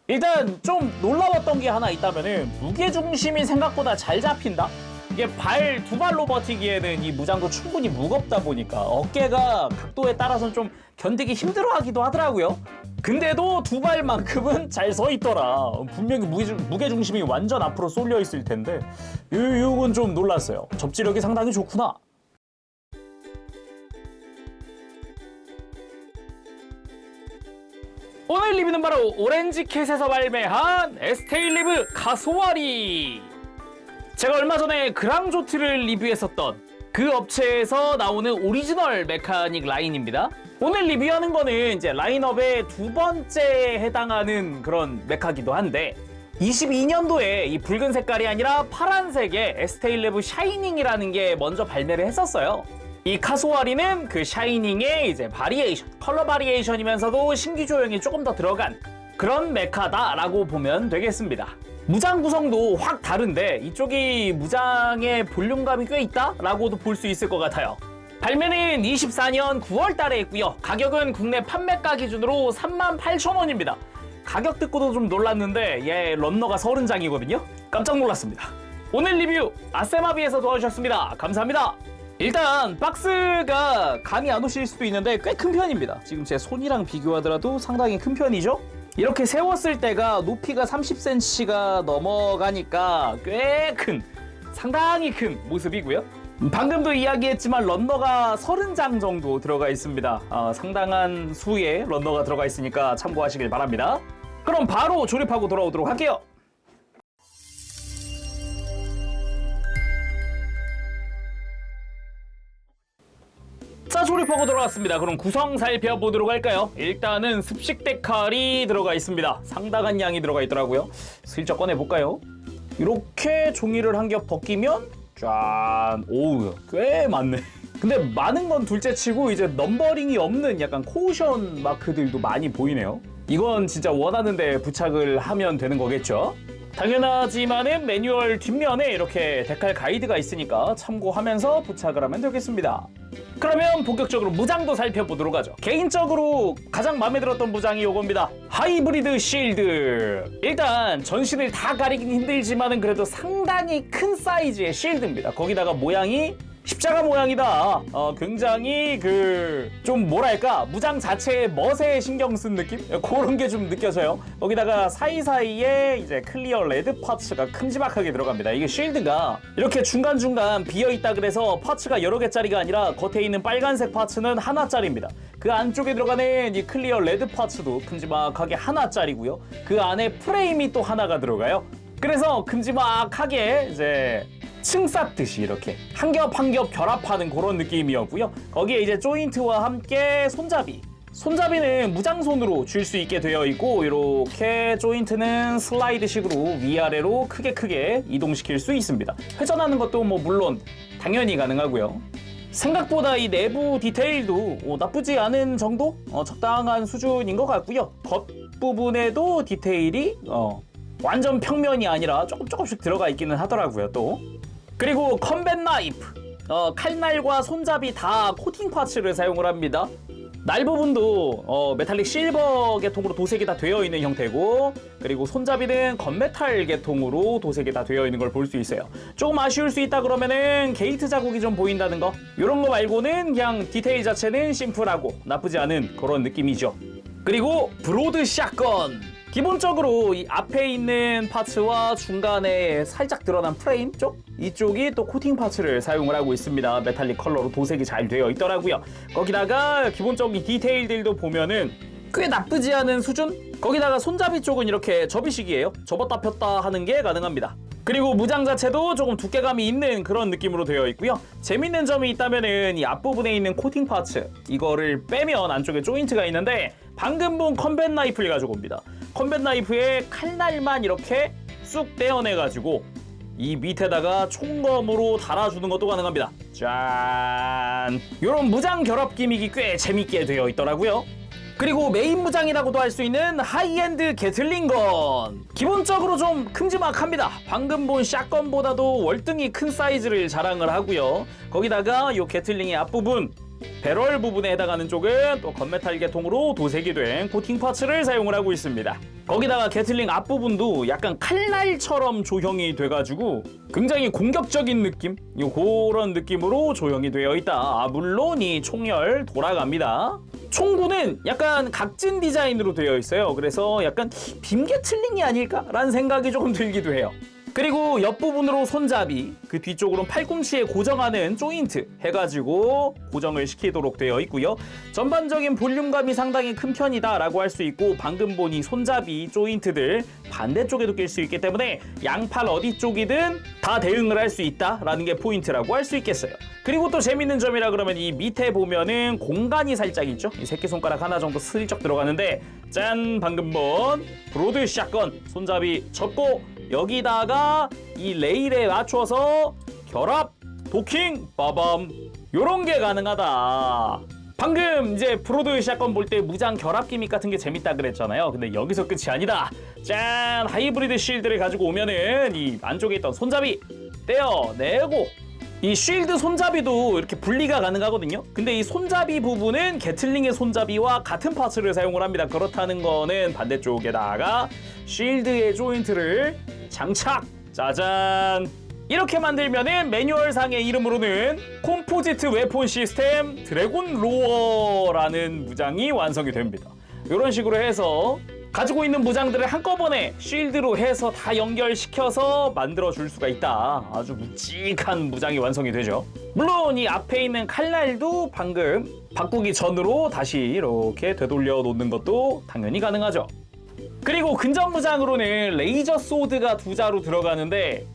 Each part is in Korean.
일단 좀 놀라웠던 게 하나 있다면은 무게중심이 생각보다 잘 잡힌다? 이게 두 발로 버티기에는 이 무장도 충분히 무겁다 보니까 어깨가 각도에 따라서는 좀 견디기 힘들어하기도 하더라고요. 근데도 두 발만큼은 잘 서 있더라. 분명히 무게중심이 완전 앞으로 쏠려 있을 텐데 이건 좀 놀랐어요. 접지력이 상당히 좋구나. 오늘 리뷰는 바로 오렌지캣에서 발매한 에스테일리브 카소와리. 제가 얼마 전에 그랑조트를 리뷰했었던 그 업체에서 나오는 오리지널 메카닉 라인입니다. 오늘 리뷰하는 거는 이제 라인업의 두 번째에 해당하는 그런 메카기도 한데 22년도에 이 붉은 색깔이 아니라 파란색의 에스테일리브 샤이닝이라는 게 먼저 발매를 했었어요. 이 카소와리는 그 샤이닝의 이제 컬러 바리에이션이면서도 신기 조형이 조금 더 들어간 그런 메카다라고 보면 되겠습니다. 무장 구성도 확 다른데 이쪽이 무장의 볼륨감이 꽤 있다라고도 볼 수 있을 것 같아요. 발매는 24년 9월 달에 했고요. 가격은 국내 판매가 기준으로 38,000원입니다. 가격 듣고도 좀 놀랐는데 얘 런너가 30장이거든요. 깜짝 놀랐습니다. 오늘 리뷰 아세마비에서 도와주셨습니다. 감사합니다. 일단 박스가 감이 안 오실 수도 있는데 꽤 큰 편입니다. 지금 제 손이랑 비교하더라도 상당히 큰 편이죠. 이렇게 세웠을 때가 높이가 30cm가 넘어가니까 상당히 큰 모습이고요. 방금도 이야기했지만 런너가 30장 정도 들어가 있습니다. 상당한 수의 런너가 들어가 있으니까 참고하시길 바랍니다. 그럼 바로 조립하고 돌아오도록 할게요. 자, 조립하고 돌아왔습니다. 그럼 구성 살펴보도록 할까요? 일단은 습식 데칼이 들어가 있습니다. 상당한 양이 들어가 있더라고요. 슬쩍 꺼내볼까요? 이렇게 종이를 한 겹 벗기면 짠! 오우, 꽤 많네. 근데 많은 건 둘째치고 이제 넘버링이 없는 약간 코션 마크들도 많이 보이네요. 이건 진짜 원하는 데 부착을 하면 되는 거겠죠? 당연하지만은 매뉴얼 뒷면에 이렇게 데칼 가이드가 있으니까 참고하면서 부착을 하면 되겠습니다. 그러면 본격적으로 무장도 살펴보도록 하죠. 개인적으로 가장 마음에 들었던 무장이 이겁니다. 하이브리드 실드. 일단 전신을 다 가리긴 힘들지만은 그래도 상당히 큰 사이즈의 실드입니다. 거기다가 모양이 십자가 모양이다. 굉장히 좀 뭐랄까 무장 자체에 멋에 신경 쓴 느낌? 그런 게 좀 느껴져요. 거기다가 사이사이에 이제 클리어 레드 파츠가 큼지막하게 들어갑니다. 이게 쉴드가 이렇게 중간중간 비어있다 그래서 파츠가 여러 개짜리가 아니라 겉에 있는 빨간색 파츠는 하나짜리입니다. 그 안쪽에 들어가는 이 클리어 레드 파츠도 큼지막하게 하나짜리고요. 그 안에 프레임이 또 하나가 들어가요. 그래서 큼지막하게 이제 층 쌓듯이 이렇게 한 겹 한 겹 결합하는 그런 느낌이었고요. 거기에 이제 조인트와 함께 손잡이는 무장손으로 줄 수 있게 되어 있고 이렇게 조인트는 슬라이드식으로 위아래로 크게 이동시킬 수 있습니다. 회전하는 것도 뭐 물론 당연히 가능하고요. 생각보다 이 내부 디테일도 나쁘지 않은 정도? 적당한 수준인 것 같고요. 겉부분에도 디테일이 완전 평면이 아니라 조금씩 들어가 있기는 하더라고요. 또 그리고 컴뱃 나이프, 칼날과 손잡이 다 코팅 파츠를 사용을 합니다. 날 부분도 메탈릭 실버 계통으로 도색이 다 되어 있는 형태고, 그리고 손잡이는 건메탈 계통으로 도색이 다 되어 있는 걸 볼 수 있어요. 조금 아쉬울 수 있다 그러면은 게이트 자국이 좀 보인다는 거, 이런 거 말고는 그냥 디테일 자체는 심플하고 나쁘지 않은 그런 느낌이죠. 그리고 브로드 샷건. 기본적으로 이 앞에 있는 파츠와 중간에 살짝 드러난 프레임 쪽 이쪽이 또 코팅 파츠를 사용을 하고 있습니다. 메탈릭 컬러로 도색이 잘 되어 있더라고요. 거기다가 기본적인 디테일들도 보면은 꽤 나쁘지 않은 수준? 거기다가 손잡이 쪽은 이렇게 접이식이에요. 접었다 폈다 하는 게 가능합니다. 그리고 무장 자체도 조금 두께감이 있는 그런 느낌으로 되어 있고요. 재밌는 점이 있다면은 이 앞부분에 있는 코팅 파츠 이거를 빼면 안쪽에 조인트가 있는데 방금 본 컴뱃 나이프를 가지고 옵니다. 컴뱃 나이프의 칼날만 이렇게 쑥 떼어내가지고 이 밑에다가 총검으로 달아주는 것도 가능합니다. 짠! 이런 무장 결합 기믹이 꽤 재밌게 되어 있더라고요. 그리고 메인 무장이라고도 할 수 있는 하이엔드 게틀링건. 기본적으로 좀 큼지막합니다. 방금 본 샷건보다도 월등히 큰 사이즈를 자랑을 하고요. 거기다가 이 게틀링의 앞부분 배럴 부분에 해당하는 쪽은 또 건메탈 계통으로 도색이 된 코팅 파츠를 사용을 하고 있습니다. 거기다가 게틀링 앞부분도 약간 칼날처럼 조형이 돼가지고 굉장히 공격적인 느낌? 그런 느낌으로 조형이 되어 있다. 물론 이 총열 돌아갑니다. 총구는 약간 각진 디자인으로 되어 있어요. 그래서 약간 빔 게틀링이 아닐까라는 생각이 조금 들기도 해요. 그리고 옆부분으로 손잡이, 그 뒤쪽으로는 팔꿈치에 고정하는 조인트 해가지고 고정을 시키도록 되어 있고요. 전반적인 볼륨감이 상당히 큰 편이다라고 할 수 있고, 방금 보니 손잡이 조인트들 반대쪽에도 낄 수 있기 때문에 양팔 어디 쪽이든 다 대응을 할 수 있다라는 게 포인트라고 할 수 있겠어요. 그리고 또 재밌는 점이라 그러면 이 밑에 보면은 공간이 살짝 있죠. 이 새끼손가락 하나 정도 슬쩍 들어가는데, 짠! 방금 본 브로드 샷건 손잡이 접고 여기다가 이 레일에 맞춰서 결합, 도킹, 빠밤, 요런 게 가능하다. 방금 이제 브로드 샷건 볼 때 무장 결합 기믹 같은 게 재밌다 그랬잖아요. 근데 여기서 끝이 아니다. 짠! 하이브리드 쉴드를 가지고 오면은 이 안쪽에 있던 손잡이 떼어내고, 이 쉴드 손잡이도 이렇게 분리가 가능하거든요. 근데 이 손잡이 부분은 게틀링의 손잡이와 같은 파츠를 사용을 합니다. 그렇다는 거는 반대쪽에다가 쉴드의 조인트를 장착! 짜잔! 이렇게 만들면은 매뉴얼상의 이름으로는 콤포지트 웨폰 시스템 드래곤 로어라는 무장이 완성이 됩니다. 이런 식으로 해서 가지고 있는 무장들을 한꺼번에 쉴드로 해서 다 연결시켜서 만들어줄 수가 있다. 아주 묵직한 무장이 완성이 되죠. 물론 이 앞에 있는 칼날도 방금 바꾸기 전으로 다시 이렇게 되돌려 놓는 것도 당연히 가능하죠. 그리고 근접 무장으로는 레이저 소드가 2자로 들어가는데,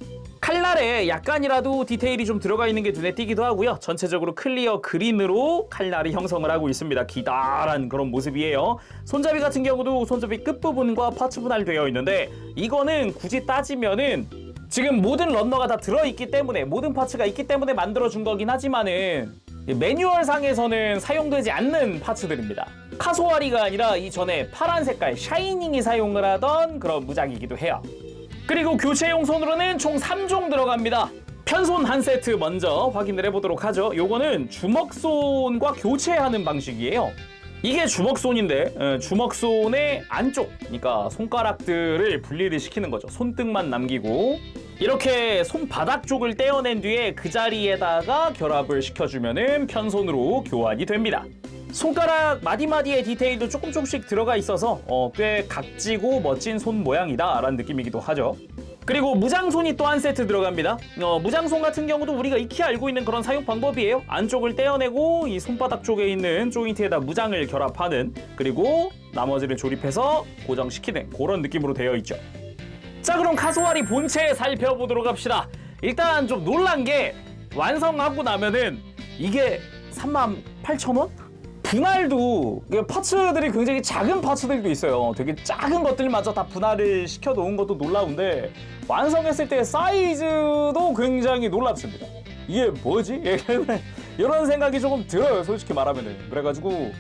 칼날에 약간이라도 디테일이 좀 들어가 있는 게 눈에 띄기도 하고요. 전체적으로 클리어 그린으로 칼날이 형성을 하고 있습니다. 기다란 그런 모습이에요. 손잡이 같은 경우도 손잡이 끝부분과 파츠 분할되어 있는데, 이거는 굳이 따지면은 지금 모든 런너가 다 들어있기 때문에, 모든 파츠가 있기 때문에 만들어준 거긴 하지만은 매뉴얼상에서는 사용되지 않는 파츠들입니다. 카소아리가 아니라 이전에 파란 색깔 샤이닝이 사용을 하던 그런 무장이기도 해요. 그리고 교체용 손으로는 총 3종 들어갑니다. 편손 한 세트 먼저 확인을 해보도록 하죠. 요거는 주먹손과 교체하는 방식이에요. 이게 주먹손인데 주먹손의 안쪽, 그러니까 손가락들을 분리를 시키는 거죠. 손등만 남기고 이렇게 손바닥 쪽을 떼어낸 뒤에 그 자리에다가 결합을 시켜주면은 편손으로 교환이 됩니다. 손가락 마디마디의 디테일도 조금씩 들어가 있어서 꽤 각지고 멋진 손 모양이다 라는 느낌이기도 하죠. 그리고 무장손이 또 한 세트 들어갑니다. 무장손 같은 경우도 우리가 익히 알고 있는 그런 사용 방법이에요. 안쪽을 떼어내고 이 손바닥 쪽에 있는 조인트에다 무장을 결합하는, 그리고 나머지를 조립해서 고정시키는 그런 느낌으로 되어 있죠. 자, 그럼 카소아리 본체 살펴보도록 합시다. 일단 좀 놀란 게 완성하고 나면은 이게 38,000원? 분할도 파츠들이 굉장히 작은 파츠들도 있어요. 되게 작은 것들마저 다 분할을 시켜 놓은 것도 놀라운데, 완성했을 때 사이즈도 굉장히 놀랍습니다. 이게 뭐지? 이런 생각이 조금 들어요, 솔직히 말하면은. 그래가지고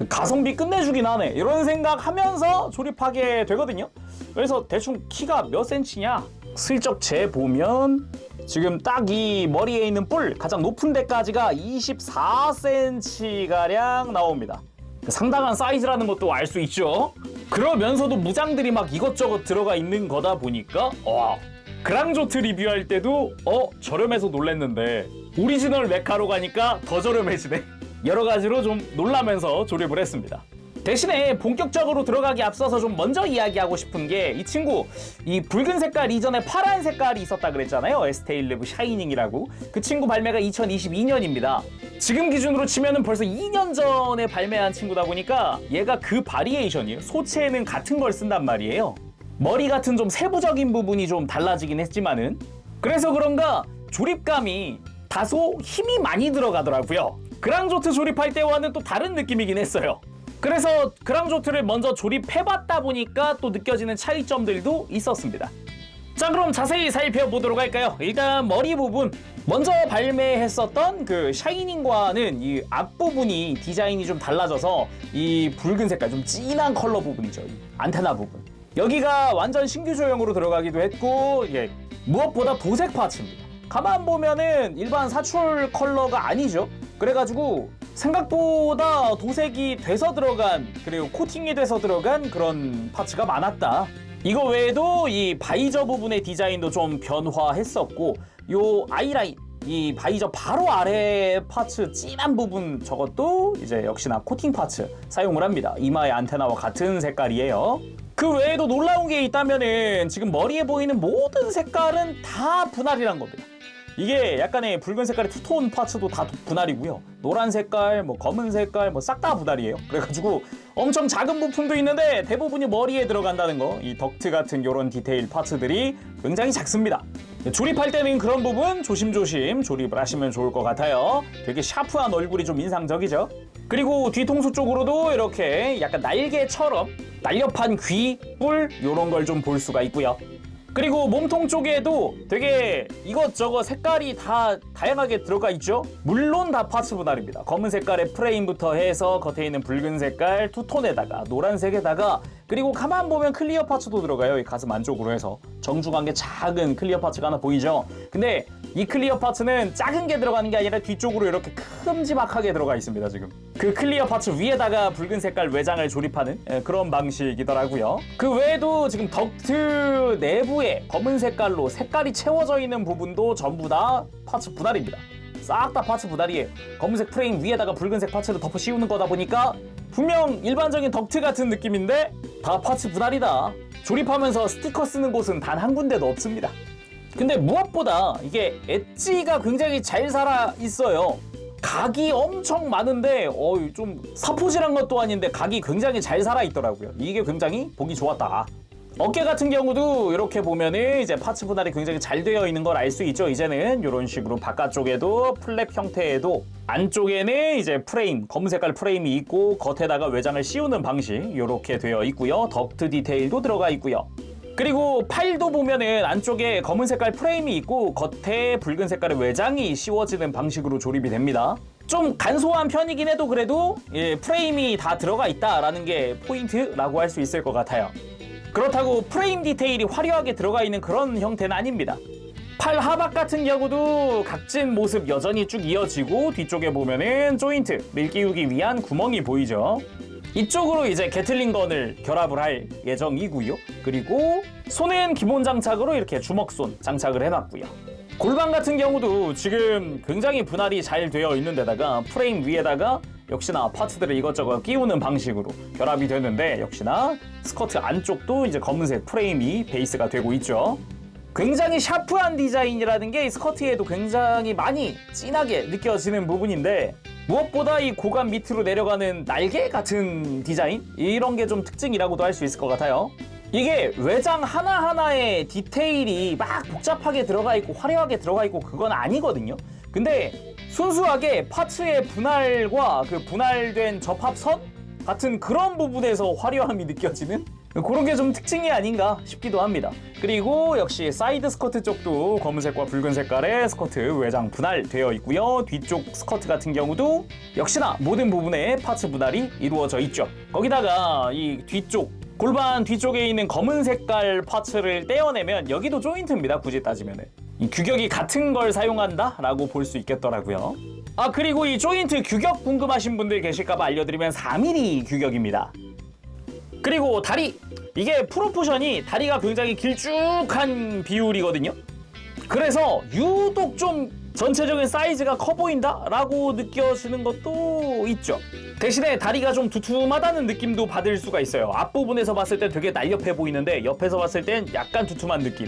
가성비 끝내주긴 하네, 이런 생각하면서 조립하게 되거든요. 그래서 대충 키가 몇 센치냐 슬쩍 재보면 지금 딱 이 머리에 있는 뿔 가장 높은 데까지가 24cm가량 나옵니다. 상당한 사이즈라는 것도 알 수 있죠. 그러면서도 무장들이 막 이것저것 들어가 있는 거다 보니까 그랑조트 리뷰할 때도 저렴해서 놀랬는데 오리지널 메카로 가니까 더 저렴해지네. 여러 가지로 좀 놀라면서 조립을 했습니다. 대신에 본격적으로 들어가기 앞서서 좀 먼저 이야기하고 싶은 게, 이 친구 이 붉은 색깔 이전에 파란 색깔이 있었다 그랬잖아요. 에스테일레브 샤이닝이라고. 그 친구 발매가 2022년입니다. 지금 기준으로 치면은 벌써 2년 전에 발매한 친구다 보니까 얘가 그 바리에이션이에요. 소체는 같은 걸 쓴단 말이에요. 머리 같은 좀 세부적인 부분이 좀 달라지긴 했지만은, 그래서 그런가 조립감이 다소 힘이 많이 들어가더라고요. 그랑조트 조립할 때와는 또 다른 느낌이긴 했어요. 그래서 그랑조트를 먼저 조립해봤다 보니까 또 느껴지는 차이점들도 있었습니다. 자, 그럼 자세히 살펴보도록 할까요? 일단 머리 부분, 먼저 발매했었던 그 샤이닝과는 이 앞부분이 디자인이 좀 달라져서 이 붉은 색깔 좀 진한 컬러 부분이죠. 이 안테나 부분, 여기가 완전 신규 조형으로 들어가기도 했고, 이게 무엇보다 도색 파츠입니다. 가만 보면은 일반 사출 컬러가 아니죠. 그래가지고 생각보다 도색이 돼서 들어간, 그리고 코팅이 돼서 들어간 그런 파츠가 많았다. 이거 외에도 이 바이저 부분의 디자인도 좀 변화했었고, 요 아이라인, 이 바이저 바로 아래 파츠 진한 부분, 저것도 이제 역시나 코팅 파츠 사용을 합니다. 이마의 안테나와 같은 색깔이에요. 그 외에도 놀라운 게 있다면은 지금 머리에 보이는 모든 색깔은 다 분할이란 겁니다. 이게 약간의 붉은 색깔의 투톤 파츠도 다 분할이고요. 노란 색깔, 뭐 검은 색깔, 뭐 싹 다 분할이에요. 그래가지고 엄청 작은 부품도 있는데 대부분이 머리에 들어간다는 거. 이 덕트 같은 이런 디테일 파츠들이 굉장히 작습니다. 조립할 때는 그런 부분 조심조심 조립을 하시면 좋을 것 같아요. 되게 샤프한 얼굴이 좀 인상적이죠. 그리고 뒤통수 쪽으로도 이렇게 약간 날개처럼 날렵한 귀, 뿔 이런 걸 좀 볼 수가 있고요. 그리고 몸통 쪽에도 되게 이것저것 색깔이 다 다양하게 들어가 있죠. 물론 다 파츠 분할입니다. 검은 색깔의 프레임부터 해서 겉에 있는 붉은 색깔 투톤에다가 노란색에다가, 그리고 가만 보면 클리어 파츠도 들어가요. 이 가슴 안쪽으로 해서 정중한 게 작은 클리어 파츠가 하나 보이죠. 근데 이 클리어 파츠는 작은 게 들어가는 게 아니라 뒤쪽으로 이렇게 큼지막하게 들어가 있습니다. 지금 그 클리어 파츠 위에다가 붉은 색깔 외장을 조립하는 그런 방식이더라고요. 그 외에도 지금 덕트 내부에 검은 색깔로 색깔이 채워져 있는 부분도 전부 다 파츠 분할입니다. 싹 다 파츠 분할이에요. 검은색 프레임 위에다가 붉은색 파츠를 덮어 씌우는 거다 보니까 분명 일반적인 덕트 같은 느낌인데 다 파츠 분할이다. 조립하면서 스티커 쓰는 곳은 단 한 군데도 없습니다. 근데 무엇보다 이게 엣지가 굉장히 잘 살아 있어요. 각이 엄청 많은데 좀 사포질한 것도 아닌데 각이 굉장히 잘 살아 있더라고요. 이게 굉장히 보기 좋았다. 어깨 같은 경우도 이렇게 보면은 이제 파츠 분할이 굉장히 잘 되어 있는 걸 알 수 있죠. 이제는 이런 식으로 바깥쪽에도 플랩 형태에도 안쪽에는 이제 프레임, 검은 색깔 프레임이 있고 겉에다가 외장을 씌우는 방식 이렇게 되어 있고요. 덕트 디테일도 들어가 있고요. 그리고 팔도 보면은 안쪽에 검은 색깔 프레임이 있고 겉에 붉은 색깔의 외장이 씌워지는 방식으로 조립이 됩니다. 좀 간소한 편이긴 해도 그래도 프레임이 다 들어가 있다라는 게 포인트라고 할 수 있을 것 같아요. 그렇다고 프레임 디테일이 화려하게 들어가 있는 그런 형태는 아닙니다. 팔 하박 같은 경우도 각진 모습 여전히 쭉 이어지고 뒤쪽에 보면은 조인트, 밀 끼우기 위한 구멍이 보이죠. 이쪽으로 이제 게틀링건을 결합을 할 예정이고요. 그리고 손은 기본 장착으로 이렇게 주먹손 장착을 해놨고요. 골반 같은 경우도 지금 굉장히 분할이 잘 되어 있는 데다가 프레임 위에다가 역시나 파츠들을 이것저것 끼우는 방식으로 결합이 되는데, 역시나 스커트 안쪽도 이제 검은색 프레임이 베이스가 되고 있죠. 굉장히 샤프한 디자인이라는 게 스커트에도 굉장히 많이 진하게 느껴지는 부분인데, 무엇보다 이 고관 밑으로 내려가는 날개 같은 디자인, 이런 게 좀 특징이라고도 할 수 있을 것 같아요. 이게 외장 하나하나에 디테일이 막 복잡하게 들어가 있고 화려하게 들어가 있고 그건 아니거든요. 근데 순수하게 파츠의 분할과 그 분할된 접합선 같은 그런 부분에서 화려함이 느껴지는 그런 게 좀 특징이 아닌가 싶기도 합니다. 그리고 역시 사이드 스커트 쪽도 검은색과 붉은 색깔의 스커트 외장 분할되어 있고요. 뒤쪽 스커트 같은 경우도 역시나 모든 부분에 파츠 분할이 이루어져 있죠. 거기다가 이 뒤쪽 골반 뒤쪽에 있는 검은 색깔 파츠를 떼어내면 여기도 조인트입니다. 굳이 따지면은 이 규격이 같은 걸 사용한다 라고 볼 수 있겠더라고요. 그리고 이 조인트 규격 궁금하신 분들 계실까봐 알려드리면 4mm 규격입니다. 그리고 다리, 이게 프로포션이 다리가 굉장히 길쭉한 비율이거든요. 그래서 유독 좀 전체적인 사이즈가 커 보인다 라고 느껴지는 것도 있죠. 대신에 다리가 좀 두툼하다는 느낌도 받을 수가 있어요. 앞부분에서 봤을 때 되게 날렵해 보이는데 옆에서 봤을 땐 약간 두툼한 느낌.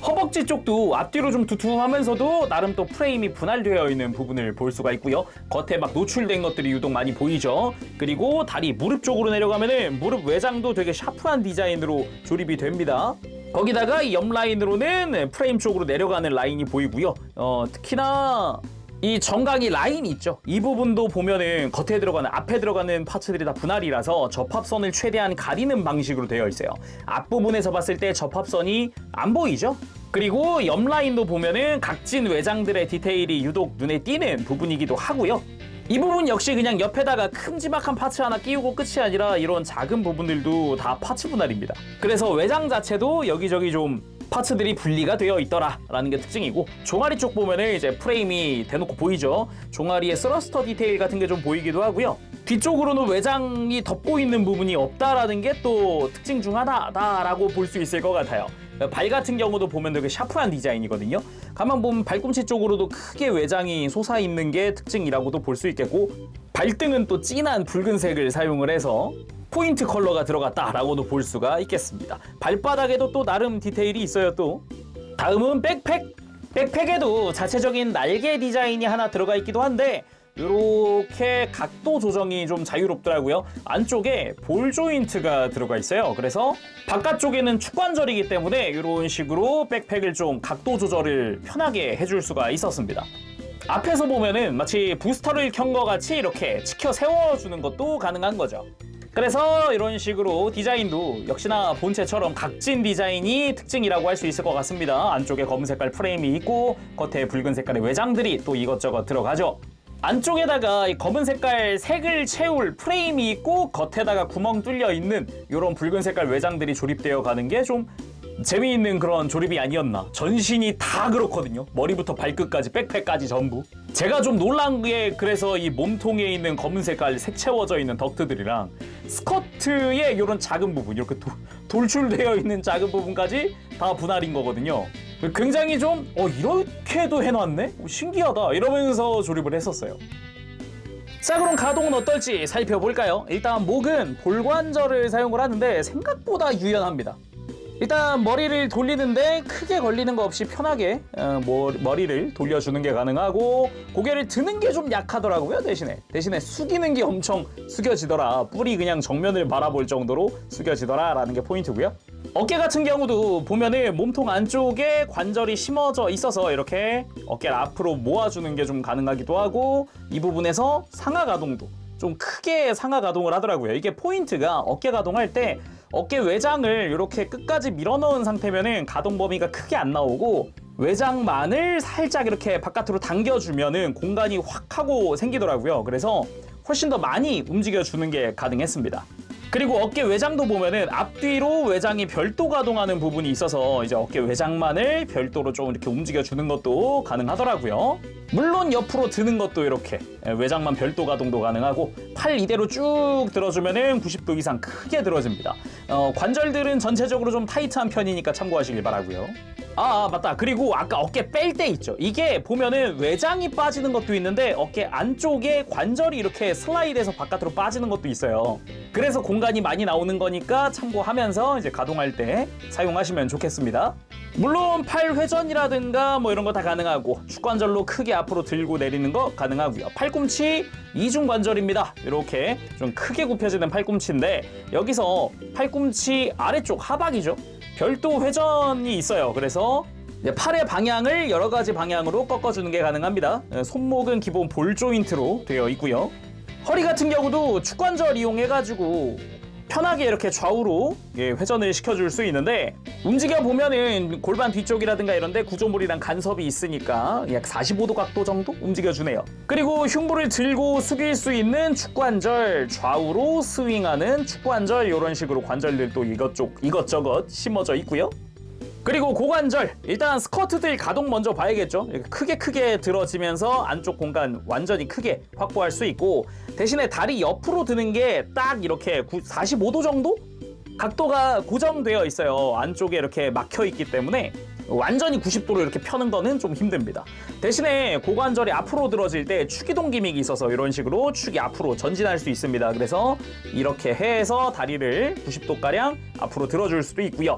허벅지 쪽도 앞뒤로 좀 두툼하면서도 나름 또 프레임이 분할되어 있는 부분을 볼 수가 있고요. 겉에 막 노출된 것들이 유독 많이 보이죠. 그리고 다리 무릎 쪽으로 내려가면은 무릎 외장도 되게 샤프한 디자인으로 조립이 됩니다. 거기다가 이 옆 라인으로는 프레임 쪽으로 내려가는 라인이 보이고요. 특히나 이 정강이 라인 있죠. 이 부분도 보면은 겉에 들어가는, 앞에 들어가는 파츠들이 다 분할이라서 접합선을 최대한 가리는 방식으로 되어 있어요. 앞부분에서 봤을 때 접합선이 안 보이죠. 그리고 옆 라인도 보면은 각진 외장들의 디테일이 유독 눈에 띄는 부분이기도 하고요. 이 부분 역시 그냥 옆에다가 큼지막한 파츠 하나 끼우고 끝이 아니라 이런 작은 부분들도 다 파츠 분할입니다. 그래서 외장 자체도 여기저기 좀 파츠들이 분리가 되어 있더라라는 게 특징이고, 종아리 쪽 보면은 이제 프레임이 대놓고 보이죠. 종아리에 스러스터 디테일 같은 게 좀 보이기도 하고요. 뒤쪽으로는 외장이 덮고 있는 부분이 없다라는 게 또 특징 중 하나다라고 볼 수 있을 것 같아요. 발 같은 경우도 보면 되게 샤프한 디자인이거든요. 가만 보면 발꿈치 쪽으로도 크게 외장이 솟아 있는 게 특징이라고도 볼 수 있겠고, 발등은 또 진한 붉은색을 사용을 해서 포인트 컬러가 들어갔다라고도 볼 수가 있겠습니다. 발바닥에도 또 나름 디테일이 있어요. 또 다음은 백팩. 백팩에도 자체적인 날개 디자인이 하나 들어가 있기도 한데, 이렇게 각도 조정이 좀 자유롭더라고요. 안쪽에 볼 조인트가 들어가 있어요. 그래서 바깥쪽에는 축관절이기 때문에 이런 식으로 백팩을 좀 각도 조절을 편하게 해줄 수가 있었습니다. 앞에서 보면은 마치 부스터를 켠 것 같이 이렇게 치켜 세워주는 것도 가능한 거죠. 그래서 이런 식으로 디자인도 역시나 본체처럼 각진 디자인이 특징이라고 할 수 있을 것 같습니다. 안쪽에 검은 색깔 프레임이 있고 겉에 붉은 색깔의 외장들이 또 이것저것 들어가죠. 안쪽에다가 이 검은 색깔 색을 채울 프레임이 있고 겉에다가 구멍 뚫려 있는 이런 붉은 색깔 외장들이 조립되어 가는 게 좀 재미있는 그런 조립이 아니었나. 전신이 다 그렇거든요. 머리부터 발끝까지 백팩까지 전부. 제가 좀 놀란 게, 그래서 이 몸통에 있는 검은 색깔 색 채워져 있는 덕트들이랑 스커트의 이런 작은 부분, 이렇게 돌출되어 있는 작은 부분까지 다 분할인 거거든요. 굉장히 좀 이렇게도 해놨네? 신기하다 이러면서 조립을 했었어요. 자, 그럼 가동은 어떨지 살펴볼까요? 일단 목은 볼관절을 사용을 하는데 생각보다 유연합니다. 일단 머리를 돌리는데 크게 걸리는 거 없이 편하게 머리를 돌려주는 게 가능하고, 고개를 드는 게 좀 약하더라고요. 대신에 숙이는 게 엄청 숙여지더라. 뿔이 그냥 정면을 바라볼 정도로 숙여지더라 라는 게 포인트고요. 어깨 같은 경우도 보면은 몸통 안쪽에 관절이 심어져 있어서 이렇게 어깨를 앞으로 모아주는 게 좀 가능하기도 하고, 이 부분에서 상하 가동도 좀 크게 상하 가동을 하더라고요. 이게 포인트가 어깨 가동할 때 어깨 외장을 이렇게 끝까지 밀어넣은 상태면은 가동 범위가 크게 안 나오고, 외장만을 살짝 이렇게 바깥으로 당겨주면은 공간이 확 하고 생기더라고요. 그래서 훨씬 더 많이 움직여주는 게 가능했습니다. 그리고 어깨 외장도 보면은 앞뒤로 외장이 별도 가동하는 부분이 있어서 이제 어깨 외장만을 별도로 좀 이렇게 움직여주는 것도 가능하더라고요. 물론 옆으로 드는 것도 이렇게 외장만 별도 가동도 가능하고, 팔 이대로 쭉 들어주면은 90도 이상 크게 들어집니다. 관절들은 전체적으로 좀 타이트한 편이니까 참고하시길 바라고요. 맞다. 그리고 아까 어깨 뺄 때 있죠. 이게 보면은 외장이 빠지는 것도 있는데 어깨 안쪽에 관절이 이렇게 슬라이드해서 바깥으로 빠지는 것도 있어요. 그래서 공간이 많이 나오는 거니까 참고하면서 이제 가동할 때 사용하시면 좋겠습니다. 물론 팔 회전이라든가 뭐 이런 거 다 가능하고, 축관절로 크게 앞으로 들고 내리는 거 가능하고요. 팔꿈치 이중관절입니다. 이렇게 좀 크게 굽혀지는 팔꿈치인데, 여기서 팔꿈치 아래쪽 하박이죠. 별도 회전이 있어요. 그래서 팔의 방향을 여러 가지 방향으로 꺾어주는 게 가능합니다. 손목은 기본 볼 조인트로 되어 있고요. 허리 같은 경우도 축관절 이용해가지고 편하게 이렇게 좌우로 회전을 시켜줄 수 있는데, 움직여 보면은 골반 뒤쪽이라든가 이런데 구조물이랑 간섭이 있으니까 약 45도 각도 정도 움직여주네요. 그리고 흉부를 들고 숙일 수 있는 축관절, 좌우로 스윙하는 축관절, 이런 식으로 관절들도 이것저것 심어져 있고요. 그리고 고관절, 일단 스커트들 가동 먼저 봐야겠죠. 크게 들어지면서 안쪽 공간 완전히 크게 확보할 수 있고, 대신에 다리 옆으로 드는 게 딱 이렇게 45도 정도? 각도가 고정되어 있어요. 안쪽에 이렇게 막혀 있기 때문에 완전히 90도로 이렇게 펴는 거는 좀 힘듭니다. 대신에 고관절이 앞으로 들어질 때 축이동 기믹이 있어서 이런 식으로 축이 앞으로 전진할 수 있습니다. 그래서 이렇게 해서 다리를 90도가량 앞으로 들어줄 수도 있고요.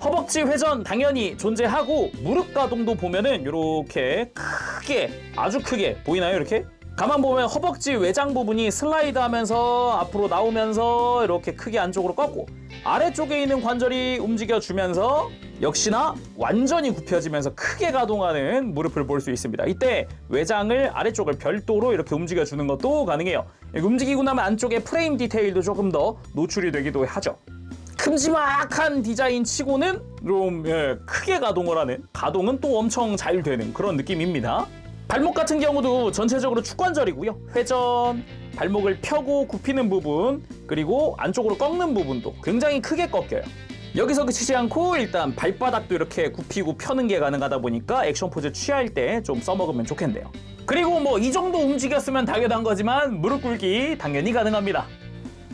허벅지 회전 당연히 존재하고, 무릎 가동도 보면은 이렇게 크게, 아주 크게 보이나요? 이렇게 가만 보면 허벅지 외장 부분이 슬라이드 하면서 앞으로 나오면서 이렇게 크게 안쪽으로 꺾고, 아래쪽에 있는 관절이 움직여주면서 역시나 완전히 굽혀지면서 크게 가동하는 무릎을 볼 수 있습니다. 이때 외장을 아래쪽을 별도로 이렇게 움직여주는 것도 가능해요. 움직이고 나면 안쪽에 프레임 디테일도 조금 더 노출이 되기도 하죠. 큼지막한 디자인 치고는 좀 크게 가동을 하는, 가동은 또 엄청 잘 되는 그런 느낌입니다. 발목 같은 경우도 전체적으로 축관절이고요. 회전, 발목을 펴고 굽히는 부분, 그리고 안쪽으로 꺾는 부분도 굉장히 크게 꺾여요. 여기서 그치지 않고 일단 발바닥도 이렇게 굽히고 펴는 게 가능하다 보니까 액션 포즈 취할 때 좀 써먹으면 좋겠네요. 그리고 뭐 이 정도 움직였으면 당연한 거지만 무릎 꿇기 당연히 가능합니다.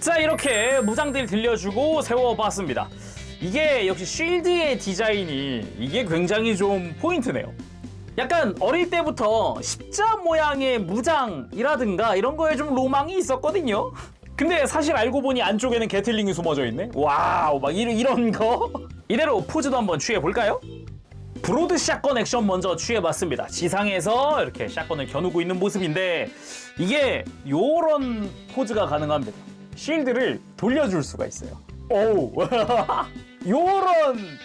자, 이렇게 무장들 들려주고 세워봤습니다. 이게 역시 쉴드의 디자인이 이게 굉장히 좀 포인트네요. 약간 어릴 때부터 십자 모양의 무장이라든가 이런 거에 좀 로망이 있었거든요. 근데 사실 알고 보니 안쪽에는 게틀링이 숨어져 있네. 와우, 막 이런 거. 이대로 포즈도 한번 취해볼까요? 브로드 샷건 액션 먼저 취해봤습니다. 지상에서 이렇게 샷건을 겨누고 있는 모습인데 이게 요런 포즈가 가능합니다. 쉴드를 돌려줄 수가 있어요. 오우.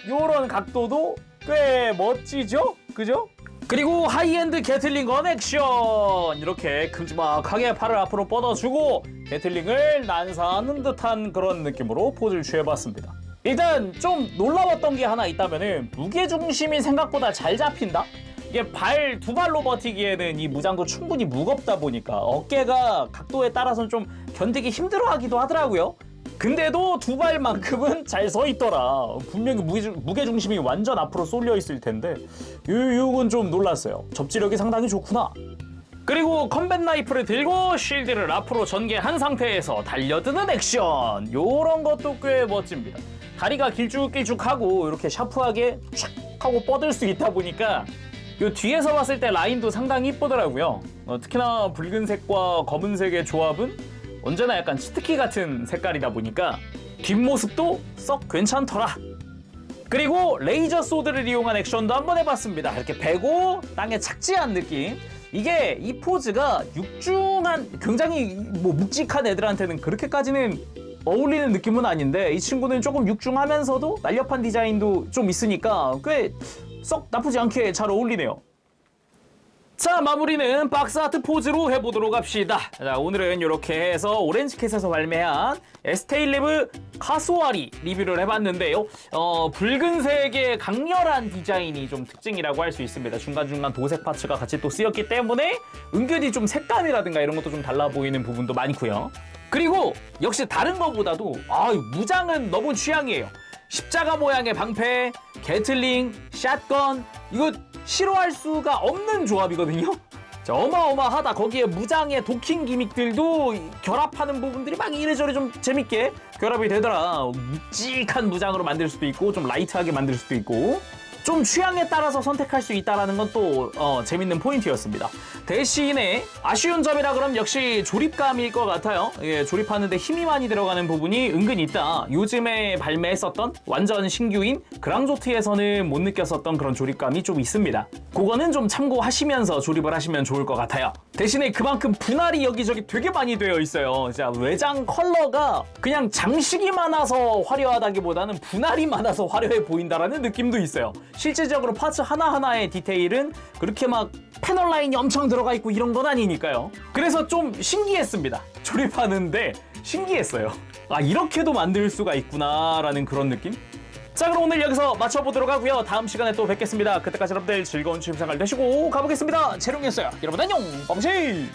요런 각도도 꽤 멋지죠? 그죠? 그리고 하이엔드 게틀링 건 액션! 이렇게 큼지막하게 팔을 앞으로 뻗어주고 게틀링을 난사하는 듯한 그런 느낌으로 포즈를 취해봤습니다. 일단 좀 놀라웠던 게 하나 있다면은 무게중심이 생각보다 잘 잡힌다? 이게 두 발로 버티기에는 이 무장도 충분히 무겁다 보니까 어깨가 각도에 따라서는 좀 견디기 힘들어하기도 하더라고요. 근데도 두 발만큼은 잘 서 있더라. 분명히 무게중심이 완전 앞으로 쏠려 있을 텐데 이건 좀 놀랐어요. 접지력이 상당히 좋구나. 그리고 컴뱃 나이프를 들고 쉴드를 앞으로 전개한 상태에서 달려드는 액션. 요런 것도 꽤 멋집니다. 다리가 길쭉길쭉하고 이렇게 샤프하게 촥 하고 뻗을 수 있다 보니까 요 뒤에서 봤을 때 라인도 상당히 이쁘더라고요. 특히나 붉은색과 검은색의 조합은 언제나 약간 치트키 같은 색깔이다 보니까 뒷모습도 썩 괜찮더라. 그리고 레이저 소드를 이용한 액션도 한번 해봤습니다. 이렇게 베고 땅에 착지한 느낌. 이게 이 포즈가 육중한 굉장히 뭐 묵직한 애들한테는 그렇게까지는 어울리는 느낌은 아닌데 이 친구는 조금 육중하면서도 날렵한 디자인도 좀 있으니까 꽤 썩 나쁘지 않게 잘 어울리네요. 자, 마무리는 박스 아트 포즈로 해보도록 합시다. 자, 오늘은 이렇게 해서 오렌지캣에서 발매한 에스테일레브 카소아리 리뷰를 해봤는데요. 붉은색의 강렬한 디자인이 좀 특징이라고 할 수 있습니다. 중간중간 도색 파츠가 같이 또 쓰였기 때문에 은근히 좀 색감이라든가 이런 것도 좀 달라 보이는 부분도 많고요. 그리고 역시 다른 것보다도 무장은 너무 취향이에요. 십자가 모양의 방패, 게틀링, 샷건, 이거 싫어할 수가 없는 조합이거든요. 자, 어마어마하다. 거기에 무장의 도킹 기믹들도 결합하는 부분들이 막 이래저래 좀 재밌게 결합이 되더라. 묵직한 무장으로 만들 수도 있고 좀 라이트하게 만들 수도 있고 좀 취향에 따라서 선택할 수 있다는 건 또 재밌는 포인트였습니다. 대신에 아쉬운 점이라 그럼 역시 조립감일 것 같아요. 예, 조립하는데 힘이 많이 들어가는 부분이 은근히 있다. 요즘에 발매했었던 완전 신규인 그랑조트에서는 못 느꼈었던 그런 조립감이 좀 있습니다. 그거는 좀 참고하시면서 조립을 하시면 좋을 것 같아요. 대신에 그만큼 분할이 여기저기 되게 많이 되어 있어요. 자, 외장 컬러가 그냥 장식이 많아서 화려하다기보다는 분할이 많아서 화려해 보인다라는 느낌도 있어요. 실질적으로 파츠 하나하나의 디테일은 그렇게 막 패널 라인이 엄청 들어가 있고 이런 건 아니니까요. 그래서 좀 신기했습니다. 조립하는데 신기했어요. 이렇게도 만들 수가 있구나 라는 그런 느낌? 자, 그럼 오늘 여기서 마쳐보도록 하고요. 다음 시간에 또 뵙겠습니다. 그때까지 여러분들 즐거운 취미생활 되시고 가보겠습니다. 재롱이었어요. 여러분 안녕! 범실!